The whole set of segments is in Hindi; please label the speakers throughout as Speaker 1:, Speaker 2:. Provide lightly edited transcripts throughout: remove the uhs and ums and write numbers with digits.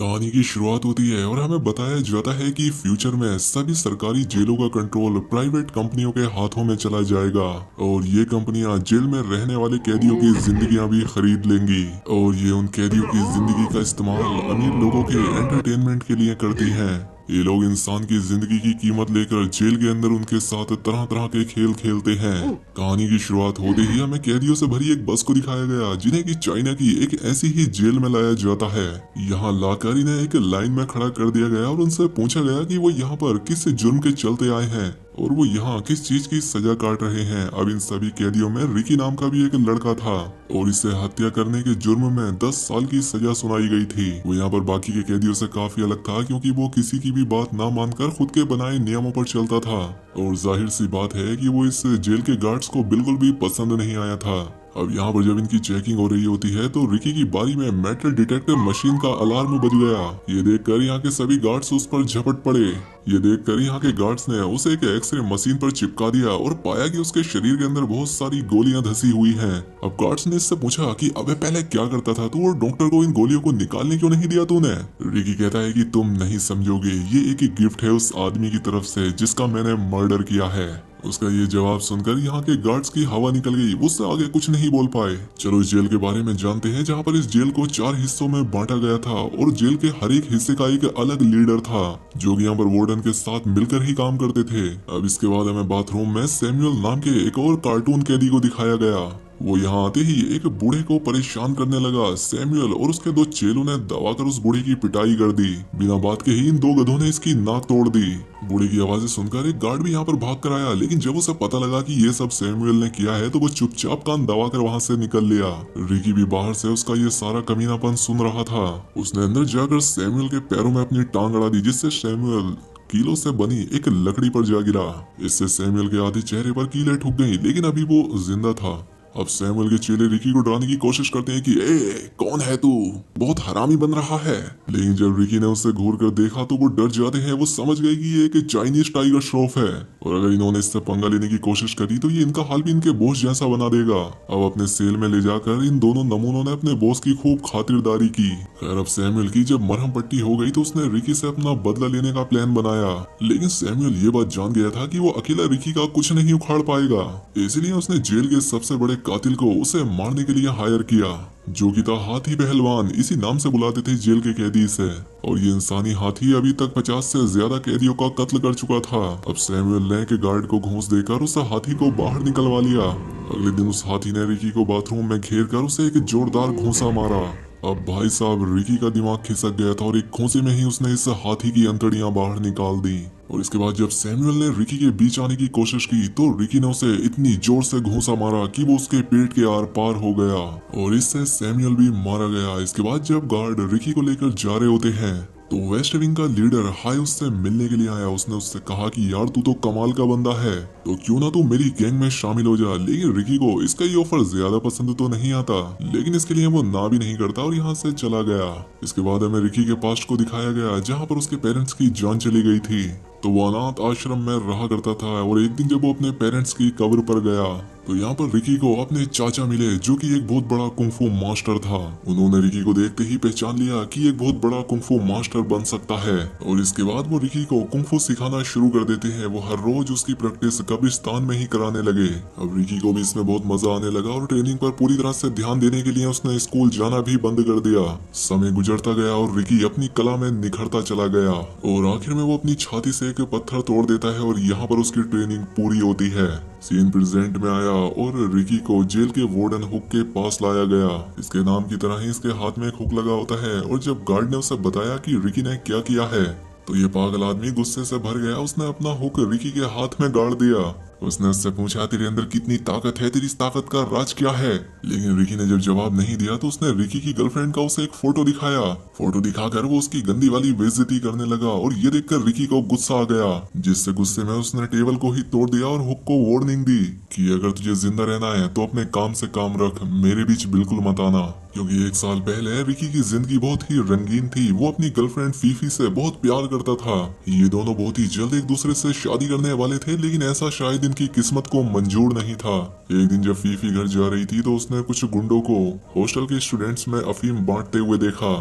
Speaker 1: कहानी की शुरुआत होती है और हमें बताया जाता है कि फ्यूचर में सभी सरकारी जेलों का कंट्रोल प्राइवेट कंपनियों के हाथों में चला जाएगा और ये कंपनियां जेल में रहने वाले कैदियों की जिंदगियां भी खरीद लेंगी और ये उन कैदियों की जिंदगी का इस्तेमाल अमीर लोगों के एंटरटेनमेंट के लिए करती हैं। ये लोग इंसान की जिंदगी की कीमत लेकर जेल के अंदर उनके साथ तरह तरह के खेल खेलते हैं। कहानी की शुरुआत होते ही हमें कैदियों से भरी एक बस को दिखाया गया जिन्हें कि चाइना की एक ऐसी ही जेल में लाया जाता है। यहाँ लाकर इन्हें एक लाइन में खड़ा कर दिया गया और उनसे पूछा गया कि वो यहाँ पर किस जुर्म के चलते आए हैं और वो यहाँ किस चीज की सजा काट रहे हैं। अब इन सभी कैदियों में रिकी नाम का भी एक लड़का था और इसे हत्या करने के जुर्म में 10 साल की सजा सुनाई गई थी। वो यहाँ पर बाकी के कैदियों से काफी अलग था क्योंकि वो किसी की भी बात ना मानकर खुद के बनाए नियमों पर चलता था और जाहिर सी बात है कि वो इस जेल के गार्ड्स को बिल्कुल भी पसंद नहीं आया था। अब यहाँ पर जब इनकी चेकिंग हो रही होती है तो रिकी की बारी में मेटल डिटेक्टर मशीन का अलार्म बज गया। ये देखकर यहाँ के सभी गार्ड्स उस पर झपट पड़े। ये देखकर यहाँ के गार्ड्स ने उसे एक एक्सरे मशीन पर चिपका दिया और पाया कि उसके शरीर के अंदर बहुत सारी गोलियां धसी हुई हैं। अब गार्ड्स ने इससे पूछा कि अबे पहले क्या करता था तू और डॉक्टर को इन गोलियों को निकालने क्यों नहीं दिया तूने। रिकी कहता है कि तुम नहीं समझोगे, ये एक गिफ्ट है उस आदमी की तरफ से जिसका मैंने मर्डर किया है। उसका ये जवाब सुनकर यहाँ के गार्ड्स की हवा निकल गई, उससे आगे कुछ नहीं बोल पाए। चलो इस जेल के बारे में जानते हैं जहाँ पर इस जेल को 4 हिस्सों में बांटा गया था और जेल के हर एक हिस्से का एक अलग लीडर था जो कि यहाँ पर वार्डन के साथ मिलकर ही काम करते थे। अब इसके बाद हमें बाथरूम में सैमुअल नाम के एक और कार्टून कैदी को दिखाया गया। वो यहाँ आते ही एक बूढ़े को परेशान करने लगा। सैमुअल और उसके 2 चेलों ने दबाकर उस बूढ़े की पिटाई कर दी। बिना बात के ही इन 2 गधों ने इसकी नाक तोड़ दी। बूढ़े की आवाजें सुनकर एक गार्ड भी यहाँ पर भाग कर आया, लेकिन जब उसे पता लगा कि ये सब सैमुअल ने किया है तो वो चुपचाप कान दबाकर वहाँ से निकल लिया। रिकी भी बाहर से उसका ये सारा कमीनापन सुन रहा था। उसने अंदर जाकर सैमुअल के पैरों में अपनी टांग अड़ा दी जिससे सैमुअल कीलों से बनी एक लकड़ी पर जा गिरा। इससे सैमुअल के आधे चेहरे पर कीलें ठुक गईं, लेकिन अभी वो जिंदा था। अब सैमुअल के चेले रिकी को डराने की कोशिश करते हैं कि कौन है तू, बहुत हरामी बन रहा है। लेकिन जब रिकी ने उससे घूर कर देखा तो वो डर जाते हैं। वो समझ गए कि ये एक चाइनीज टाइगर श्रॉफ है और अगर इन्होंने इससे पंगा लेने की कोशिश करी तो ये इनका हाल भी इनके बॉस जैसा बना देगा। अब अपने सेल में ले जाकर इन दोनों नमूनों ने अपने बॉस की खूब खातिरदारी की। खैर अब सैमुअल की जब मरहम पट्टी हो गई तो उसने रिकी से अपना बदला लेने का प्लान बनाया, लेकिन सैमुअल ये बात जान गया था कि वो अकेला रिकी का कुछ नहीं उखाड़ पाएगा। इसलिए उसने जेल के सबसे बड़े कातिल को उसे मारने के लिए हायर किया जो कि था हाथी पहलवान। इसी नाम से बुलाते थे जेल के कैदी से। और ये इंसानी हाथी अभी तक 50 से ज्यादा कैदियों का कत्ल कर चुका था। अब सैमुअल ने के गार्ड को घूंस देकर उस हाथी को बाहर निकलवा लिया। अगले दिन उस हाथी ने रिकी को बाथरूम में घेर कर उसे एक जोरदार घूंसा मारा। अब भाई साहब रिकी का दिमाग खिसक गया था और एक घूंसे में ही उसने इस हाथी की अंतड़ियां बाहर निकाल दी। और इसके बाद जब सैमुअल ने रिकी के बीच आने की कोशिश की तो रिकी ने उसे इतनी जोर से घूंसा मारा कि वो उसके पेट के आर पार हो गया और इससे सैमुअल भी मारा गया। इसके बाद जब गार्ड रिकी को लेकर जा रहे होते हैं तो वेस्ट विंग का लीडर हाय उससे मिलने के लिए आया। उसने उससे कहा कि यार तू तो कमाल का बंदा है, तो क्यों ना तू मेरी गैंग में शामिल हो जा। लेकिन रिकी को इसका ये ऑफर ज्यादा पसंद तो नहीं आता, लेकिन इसके लिए वो ना भी नहीं करता और यहाँ से चला गया। इसके बाद हमें रिकी के पास्ट को दिखाया गया जहाँ पर उसके पेरेंट्स की जान चली गई थी। तो वो अनाथ आश्रम में रहा करता था और एक दिन जब वो अपने पेरेंट्स की कब्र पर गया तो यहाँ पर रिकी को अपने चाचा मिले जो कि एक बहुत बड़ा कुंफू मास्टर था। उन्होंने रिकी को देखते ही पहचान लिया कि एक बहुत बड़ा कुंफू मास्टर बन सकता है और इसके बाद वो रिकी को कुंफू सिखाना शुरू कर देते हैं। वो हर रोज उसकी प्रैक्टिस कब्रिस्तान में ही कराने लगे। अब रिकी को भी इसमें बहुत मजा आने लगा और ट्रेनिंग पर पूरी तरह से ध्यान देने के लिए उसने स्कूल जाना भी बंद कर दिया। समय गुजरता गया और रिकी अपनी कला में निखरता चला गया और आखिर में वो अपनी छाती से एक पत्थर तोड़ देता है और यहाँ पर उसकी ट्रेनिंग पूरी होती है। सीन प्रेजेंट में आया और रिकी को जेल के वार्डन हुक के पास लाया गया। इसके नाम की तरह ही इसके हाथ में एक हुक लगा होता है और जब गार्ड ने उसे बताया कि रिकी ने क्या किया है तो ये पागल आदमी गुस्से से भर गया। उसने अपना हुक रिकी के हाथ में गाड़ दिया। उसने उससे पूछा तेरे अंदर कितनी ताकत है, तेरी इस ताकत का राज क्या है। लेकिन रिकी ने जब जवाब नहीं दिया तो उसने रिकी की गर्लफ्रेंड का उसे एक फोटो दिखाया। फोटो दिखाकर वो उसकी गंदी वाली बेइज्जती करने लगा और ये देखकर रिकी को गुस्सा आ गया, जिससे गुस्से में उसने टेबल को ही तोड़ दिया और हुक को वार्निंग दी कि अगर तुझे जिंदा रहना है तो अपने काम से काम रख, मेरे बीच बिल्कुल मत आना। क्योंकि 1 साल पहले रिकी की जिंदगी बहुत ही रंगीन थी। वो अपनी गर्लफ्रेंड फीफी से बहुत प्यार करता था। ये दोनों बहुत ही जल्द एक दूसरे से शादी करने वाले थे, लेकिन ऐसा शायद इनकी किस्मत को मंजूर नहीं था। एक दिन जब फीफी घर जा रही थी तो उसने कुछ गुंडों को हॉस्टल के स्टूडेंट्स में अफीम बांटते हुए देखा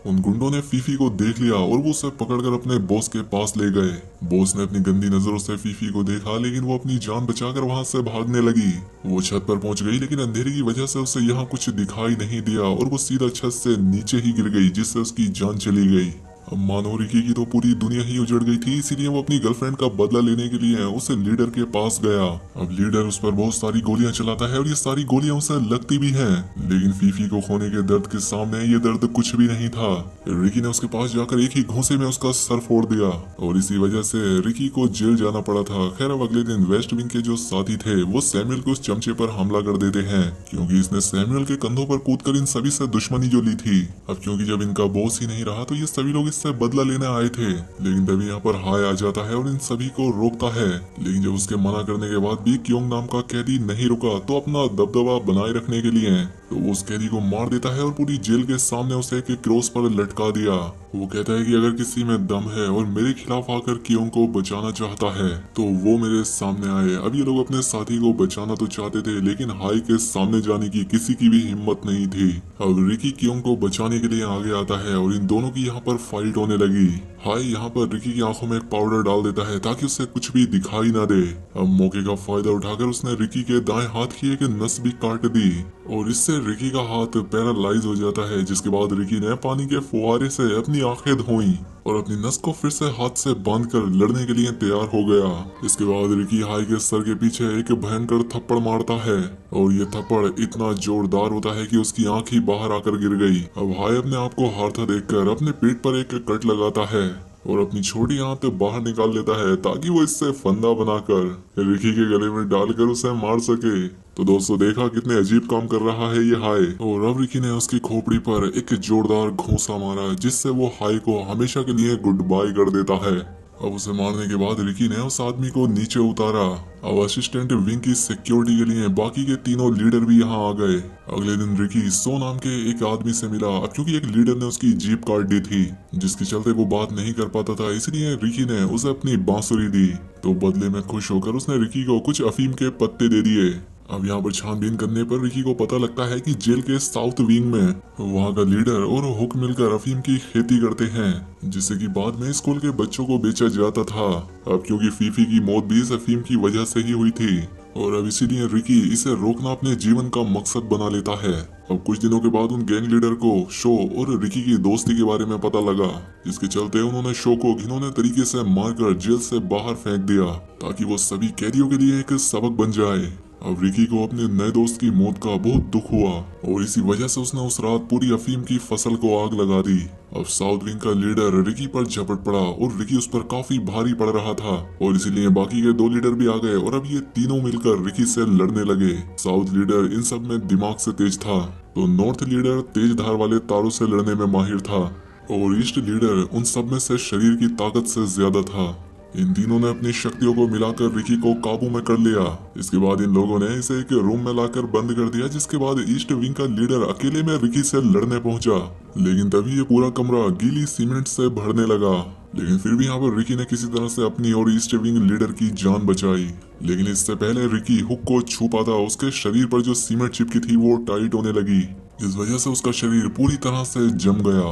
Speaker 1: उन गुंडों ने फीफी को देख लिया और वो उसे पकड़कर अपने बॉस के पास ले गए। बॉस ने अपनी गंदी नजरों से फीफी को देखा, लेकिन वो अपनी जान बचाकर वहां से भागने लगी। वो छत पर पहुंच गई, लेकिन अंधेरे की वजह से उसे यहाँ कुछ दिखाई नहीं दिया और वो सीधा छत से नीचे ही गिर गई, जिससे उसकी जान चली गई। अब मानो रिकी की तो पूरी दुनिया ही उजड़ गई थी, इसीलिए वो अपनी गर्लफ्रेंड का बदला लेने के लिए उसे लीडर के पास गया। अब लीडर उस पर बहुत सारी गोलियां चलाता है और ये सारी गोलियां उसे लगती भी हैं, लेकिन फीफी को खोने के दर्द के सामने ये दर्द कुछ भी नहीं था। रिकी ने उसके पास जाकर एक ही घूंसे में उसका सर फोड़ दिया और इसी वजह से रिकी को जेल जाना पड़ा था। खैर अब अगले दिन वेस्ट विंग के जो साथी थे वो सैमुअल के उस चमचे पर हमला कर देते हैं, क्योंकि इसने सैमुअल के कंधों पर कूदकर इन सभी से दुश्मनी जो ली थी। अब क्योंकि जब इनका बॉस ही नहीं रहा तो ये सभी लोग इससे बदला लेने आए थे, लेकिन तभी यहाँ पर हाय आ जाता है और इन सभी को रोकता है। लेकिन जब उसके मना करने के बाद भी क्योंग नाम का कैदी नहीं रुका तो अपना दबदबा बनाए रखने के लिए तो वो उस कैदी को मार देता है और पूरी जेल के सामने उसे एक क्रॉस पर लटका दिया। वो कहता है कि अगर किसी में दम है और मेरे खिलाफ आकर क्योंग को बचाना चाहता है तो वो मेरे सामने आए। अब ये लोग अपने साथी को बचाना तो चाहते थे, लेकिन हाई के सामने जाने की किसी की भी हिम्मत नहीं थी। अब रिकी क्योंग को बचाने के लिए आगे आता है और इन दोनों की यहाँ पर फाइट होने लगी। हाई यहाँ पर रिकी की आंखों में एक पाउडर डाल देता है ताकि उसे कुछ भी दिखाई ना दे। अब मौके का फायदा उठाकर उसने रिकी के दाएं हाथ की एक नस भी काट दी और इससे रिकी का हाथ पैरालाइज हो जाता है, जिसके बाद रिकी ने पानी के फुहारे से अपनी आंखें धोई और अपनी नस को फिर से हाथ से बांधकर लड़ने के लिए तैयार हो गया। इसके बाद रिकी हाई के सर के पीछे एक भयंकर थप्पड़ मारता है और ये थप्पड़ इतना जोरदार होता है कि उसकी आंख ही बाहर आकर गिर गई। अब हाई अपने आप को हारता देखकर अपने पेट पर एक कट लगाता है और अपनी छोटी आंत बाहर निकाल लेता है ताकि वो इससे फंदा बनाकर रिकी के गले में डालकर उसे मार सके। तो दोस्तों देखा कितने अजीब काम कर रहा है ये हाई। और अब रिकी ने उसकी खोपड़ी पर एक जोरदार घूंसा मारा, जिससे वो हाई को हमेशा के लिए गुड बाय कर देता है। अब उसे मारने के बाद रिकी ने उस आदमी को नीचे उतारा। अब असिस्टेंट विंग की सिक्योरिटी के लिए बाकी के तीनों लीडर भी यहाँ आ गए। अगले दिन रिकी सो नाम के एक आदमी से मिला। अब क्योंकि एक लीडर ने उसकी जीप काट दी थी, जिसके चलते वो बात नहीं कर पाता था, इसलिए रिकी ने उसे अपनी बांसुरी दी। तो बदले में खुश होकर उसने रिकी को कुछ अफीम के पत्ते दे दिए। अब यहाँ पर छानबीन करने पर रिकी को पता लगता है कि जेल के साउथ विंग में वहाँ का लीडर और हुक मिलकर अफीम की खेती करते हैं, जिससे कि बाद में स्कूल के बच्चों को बेचा जाता था। अब क्योंकि फीफी की मौत भी इस अफीम की वजह से ही हुई थी और अब इसीलिए रिकी इसे रोकना अपने जीवन का मकसद बना लेता है। अब कुछ दिनों के बाद उन गैंग लीडर को शो और रिकी की दोस्ती के बारे में पता लगा, जिसके चलते उन्होंने शो को घिनौने तरीके से मारकर जेल से बाहर फेंक दिया ताकि वो सभी कैदियों के लिए एक सबक बन जाए। अब रिकी को अपने नए दोस्त की मौत का बहुत दुख हुआ और इसी वजह से उसने उस रात पूरी अफीम की फसल को आग लगा दी। अब साउथ विंग का लीडर रिकी पर झपट पड़ा और रिकी उस पर काफी भारी पड़ रहा था और इसीलिए बाकी के दो लीडर भी आ गए और अब ये तीनों मिलकर रिकी से लड़ने लगे। साउथ लीडर इन सब में दिमाग से तेज था तो नॉर्थ लीडर तेज धार वाले तारों से लड़ने में माहिर था और ईस्ट लीडर उन सब में से शरीर की ताकत से ज्यादा था। इन तीनों ने अपनी शक्तियों को मिलाकर रिकी को काबू में कर लिया। इसके बाद इन लोगों ने इसे एक रूम में लाकर बंद कर दिया, जिसके बाद ईस्ट विंग का लीडर अकेले में रिकी से लड़ने पहुंचा। लेकिन तभी ये पूरा कमरा गीली सीमेंट से भरने लगा, लेकिन फिर भी यहाँ पर रिकी ने किसी तरह से अपनी और ईस्ट विंग लीडर की जान बचाई। लेकिन इससे पहले रिकी हुक को छू पाता, उसके शरीर पर जो सीमेंट चिपकी थी वो टाइट होने लगी, जिस वजह से उसका शरीर पूरी तरह से जम गया।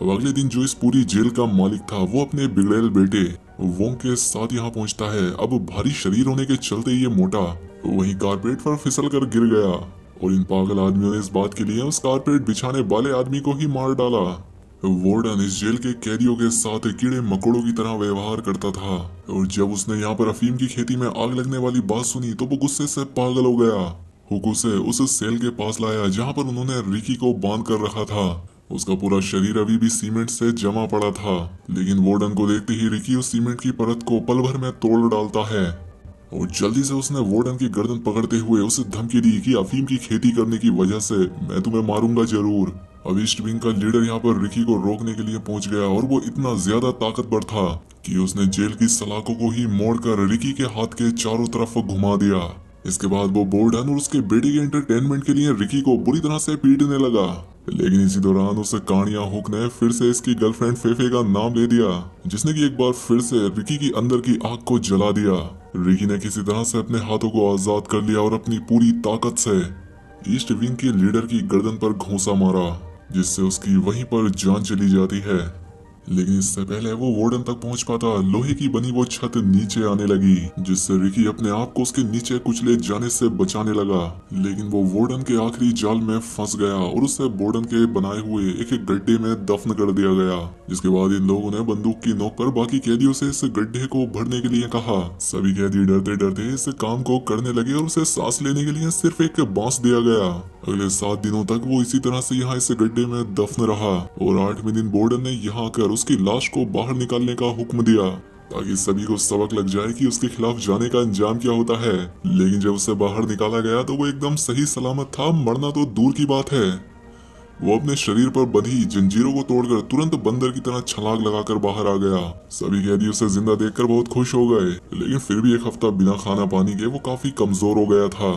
Speaker 1: अब अगले दिन जो इस पूरी जेल का मालिक था वो अपने बिगड़ेल बेटे वोंग के साथ यहाँ पहुँचता है। अब भारी शरीर होने के चलते ये मोटा वहीं कारपेट पर फिसल कर गिर गया और इन पागल आदमियों ने इस बात के लिए उस कारपेट बिछाने वाले आदमी को ही मार डाला। वार्डन इस जेल के कैदियों के साथ कीड़े मकोड़ों की तरह व्यवहार करता था और जब उसने यहाँ पर अफीम की खेती में आग लगने वाली बात सुनी तो वो गुस्से से पागल हो गया। हुक उसे उस सेल के पास लाया जहाँ पर उन्होंने रिकी को बांध कर रखा था। उसका पूरा शरीर अभी भी सीमेंट से जमा पड़ा था, लेकिन वार्डन को देखते ही रिकी उस सीमेंट की परत को पल भर में तोड़ डालता है और जल्दी से उसने वार्डन की गर्दन पकड़ते हुए उसे धमकी दी कि अफीम की खेती करने की वजह से मैं तुम्हें मारूंगा जरूर। अब ईस्ट विंग का लीडर यहाँ पर रिकी को रोकने के लिए पहुंच गया और वो इतना ज्यादा ताकतवर था कि उसने जेल की सलाखों को ही मोड़कर रिकी के हाथ के चारों तरफ घुमा दिया। इसके बाद वो वार्डन और उसके बेटे के एंटरटेनमेंट के लिए रिकी को बुरी तरह से पीटने लगा। लेकिन इसी दौरान उसे कानिया हुक ने फिर से इसकी गर्लफ्रेंड फेफे का नाम ले दिया, जिसने कि एक बार फिर से रिकी की अंदर की आग को जला दिया। रिकी ने किसी तरह से अपने हाथों को आजाद कर लिया और अपनी पूरी ताकत से ईस्ट विंग के लीडर की गर्दन पर घूंसा मारा जिससे उसकी वहीं पर जान चली जाती है। लेकिन इससे पहले वो वार्डन तक पहुंच पाता, लोहे की बनी वो छत नीचे आने लगी, जिससे रिकी अपने आप को उसके नीचे कुचले जाने से बचाने लगा। लेकिन वो वार्डन के आखिरी जाल में फंस गया और उसे वार्डन के बनाए हुए एक एक गड्ढे में दफन कर दिया गया। जिसके बाद इन लोगों ने बंदूक की नोक पर बाकी कैदियों से इस गड्ढे को भरने के लिए कहा। सभी कैदी डरते डरते इस काम को करने लगे और उसे सांस लेने के लिए सिर्फ एक बांस दिया गया। अगले 7 दिनों तक वो इसी तरह से यहाँ इस गड्ढे में दफन रहा और 8वें दिन वार्डन ने यहाँ आकर उसकी लाश को बाहर निकालने का हुक्म दिया, ताकि सभी को सबक लग जाए कि उसके खिलाफ जाने का अंजाम क्या होता है। लेकिन जब उसे बाहर निकाला गया तो वो एकदम सही सलामत था, मरना तो दूर की बात है। वो अपने शरीर पर बंधी जंजीरों को तोड़कर तुरंत बंदर की तरह छलांग लगाकर बाहर आ गया। सभी कैदी उसे जिंदा देखकर बहुत खुश हो गए, लेकिन फिर भी एक हफ्ता बिना खाना पानी के वो काफी कमजोर हो गया था।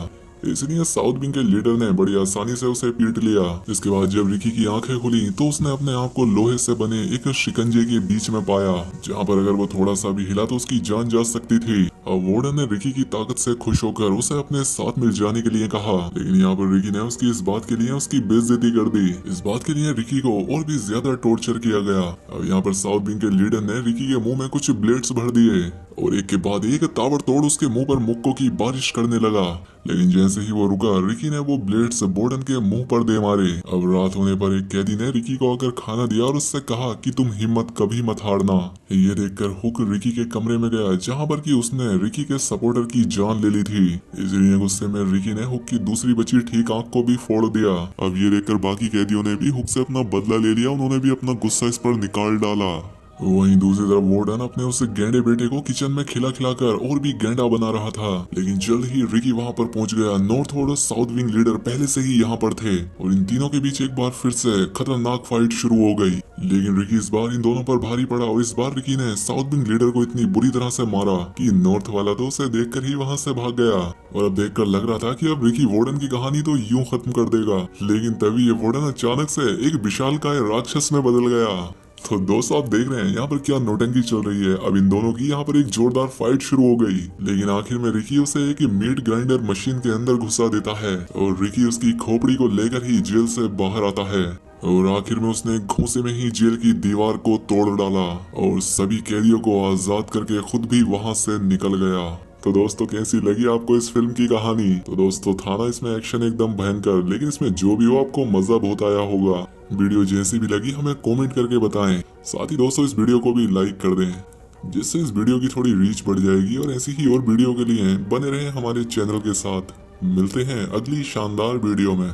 Speaker 1: इसलिए साउथ विंग के लीडर ने बड़ी आसानी से उसे पीट लिया। इसके बाद जब रिकी की आंखें खुली तो उसने अपने आप को लोहे से बने एक शिकंजे के बीच में पाया, जहां पर अगर वो थोड़ा सा भी हिला तो उसकी जान जा सकती थी। अब वार्डन ने रिकी की ताकत से खुश होकर उसे अपने साथ मिल जाने के लिए कहा, लेकिन यहाँ पर रिकी ने उसकी इस बात के लिए उसकी बेइज्जती कर दी। इस बात के लिए रिकी को और भी ज्यादा टॉर्चर किया गया। अब यहाँ पर साउथ विंग के लीडर ने रिकी के मुंह में कुछ ब्लेड्स भर दिए और एक के बाद एक ताबड़तोड़ उसके मुंह पर मुक्कों की बारिश करने लगा। लेकिन जैसे ही वो रुका, रिकी ने वो ब्लेड्स वार्डन के मुंह पर दे मारे। अब रात होने पर एक कैदी ने रिकी को आकर खाना दिया और उससे कहा कि तुम हिम्मत कभी मत हारना। ये देखकर हुक रिकी के कमरे में गया, जहाँ पर कि उसने रिकी के सपोर्टर की जान ले ली थी। इसलिए गुस्से में रिकी ने हुक की दूसरी बची ठीक आंख को भी फोड़ दिया। अब ये देखकर बाकी कैदियों ने भी हुक से अपना बदला ले लिया, उन्होंने भी अपना गुस्सा इस पर निकाल डाला। वहीं दूसरी तरफ वार्डन अपने उस गैंडे बेटे को किचन में खिलाकर और भी गैंडा बना रहा था। लेकिन जल्द ही रिकी वहां पर पहुंच गया। नॉर्थ और साउथ विंग लीडर पहले से ही यहाँ पर थे और इन तीनों के बीच एक बार फिर से खतरनाक फाइट शुरू हो गई। लेकिन रिकी इस बार इन दोनों पर भारी पड़ा और इस बार रिकी ने साउथ विंग लीडर को इतनी बुरी तरह से मारा कि नॉर्थ वाला तो उसे देखकर ही वहां से भाग गया। और अब देखकर लग रहा था कि अब रिकी वार्डन की कहानी तो यूं खत्म कर देगा। लेकिन तभी ये वार्डन अचानक से एक विशालकाय राक्षस में बदल गया। तो दोस्तों आप देख रहे हैं यहाँ पर क्या नौटंकी चल रही है। अब इन दोनों की यहाँ पर एक जोरदार फाइट शुरू हो गई, लेकिन आखिर में रिकी उसे एक मीट ग्राइंडर मशीन के अंदर घुसा देता है और रिकी उसकी खोपड़ी को लेकर ही जेल से बाहर आता है। और आखिर में उसने घूंसे में ही जेल की दीवार को तोड़ डाला और सभी कैदियों को आजाद करके खुद भी वहां से निकल गया। तो दोस्तों कैसी लगी आपको इस फिल्म की कहानी? तो दोस्तों था ना इसमें एक्शन एकदम भयंकर, लेकिन इसमें जो भी हो आपको मजा बहुत आया होगा। वीडियो जैसी भी लगी हमें कमेंट करके बताएं। साथ ही दोस्तों इस वीडियो को भी लाइक कर दें, जिससे इस वीडियो की थोड़ी रीच बढ़ जाएगी। और ऐसी ही और वीडियो के लिए बने रहें हमारे चैनल के साथ। मिलते हैं अगली शानदार वीडियो में।